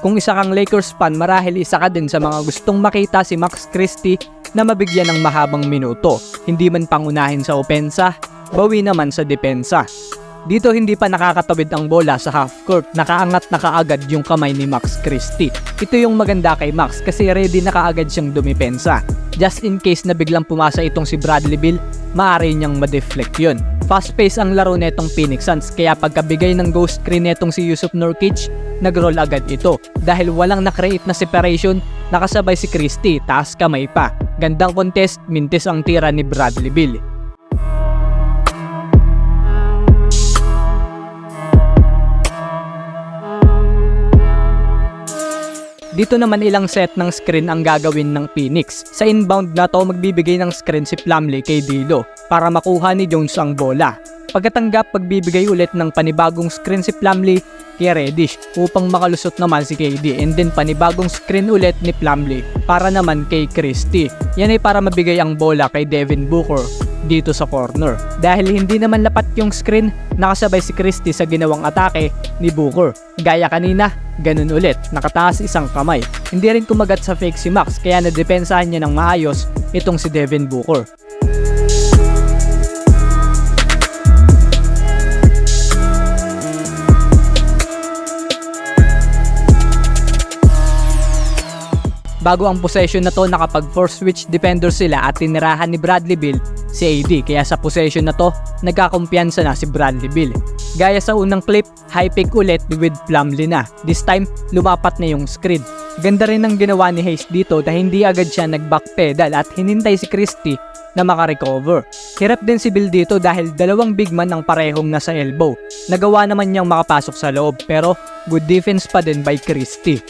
Kung isa kang Lakers fan, marahil isa ka din sa mga gustong makita si Max Christie na mabigyan ng mahabang minuto, hindi man pangunahin sa opensa, bawi naman sa depensa. Dito hindi pa nakakatawid ang bola sa half court, nakaangat na kaagad yung kamay ni Max Christie. Ito yung maganda kay Max kasi ready na kaagad siyang dumipensa. Just in case na biglang pumasa itong si Bradley Beal, maaari niyang ma-deflect yun. Fast pace ang laro netong Phoenix Suns, kaya pagkabigay ng ghost screen netong si Jusuf Nurkic, nag-roll agad ito. Dahil walang na-create na separation, nakasabay si Christie, taas kamay pa. Gandang contest, mintis ang tira ni Bradley Beal. Dito naman ilang set ng screen ang gagawin ng Phoenix. Sa inbound na to, magbibigay ng screen si Plumlee kay D'Lo para makuha ni Jones ang bola. Pagkatanggap, pagbibigay ulit ng panibagong screen si Plumlee kay Reddish upang makalusot naman si KD, and then panibagong screen ulit ni Plumlee para naman kay Christie. Yan ay para mabigay ang bola kay Devin Booker dito sa corner. Dahil hindi naman lapat yung screen, nakasabay si Christie sa ginawang atake ni Booker. Gaya kanina, ganun ulit, nakataas isang kamay. Hindi rin kumagat sa fake si Max, kaya nadepensahan niya ng maayos itong si Devin Booker. Bago ang possession na to, nakapag-force switch defender sila at tinirahan ni Bradley Beal si AD, kaya sa possession na to, nagkakumpiyansa na si Bradley Beal. Gaya sa unang clip, high pick ulit with Plumlee na. This time, lumapat na yung screen. Ganda rin ang ginawa ni Hayes dito dahil hindi agad siya nag-backpedal at hinintay si Christie na makarecover. Hirap din si Beal dito dahil dalawang big man ang parehong nasa elbow. Nagawa naman niyang makapasok sa loob, pero good defense pa din by Christie.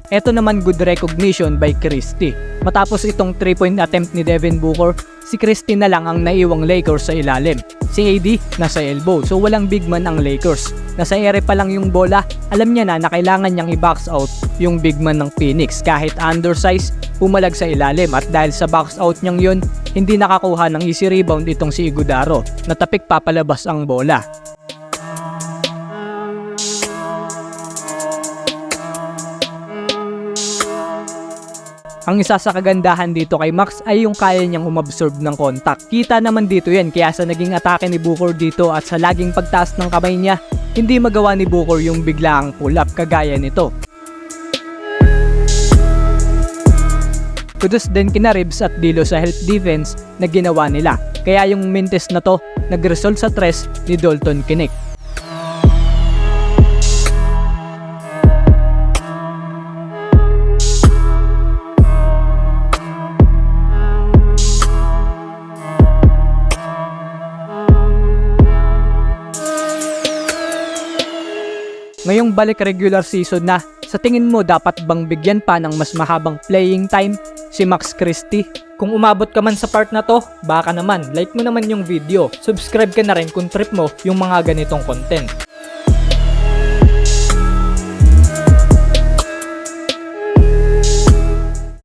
Ito naman good recognition by Christie. Matapos itong 3-point attempt ni Devin Booker, si Christie na lang ang naiwang Lakers sa ilalim. Si AD nasa elbow, so walang big man ang Lakers. Nasa ere pa lang yung bola, alam niya na kailangan niyang i-box out yung big man ng Phoenix. Kahit undersize, pumalag sa ilalim, at dahil sa box out niyang yun, hindi nakakuha ng easy rebound itong si Iguodaro. Natapik papalabas ang bola. Ang isa sa kagandahan dito kay Max ay yung kaya niyang umabsorb ng contact. Kita naman dito yan, kaya sa naging atake ni Booker dito at sa laging pagtaas ng kamay niya, hindi magawa ni Booker yung biglaang pull-up kagaya nito. Kudos din kina Reeves at D'Lo sa help defense na ginawa nila. Kaya yung mintes na to, nag-result sa tres ni Dalton Knecht. Ngayong balik regular season na, sa tingin mo dapat bang bigyan pa ng mas mahabang playing time si Max Christie? Kung umabot ka man sa part na to, baka naman like mo naman yung video. Subscribe ka na rin kung trip mo yung mga ganitong content.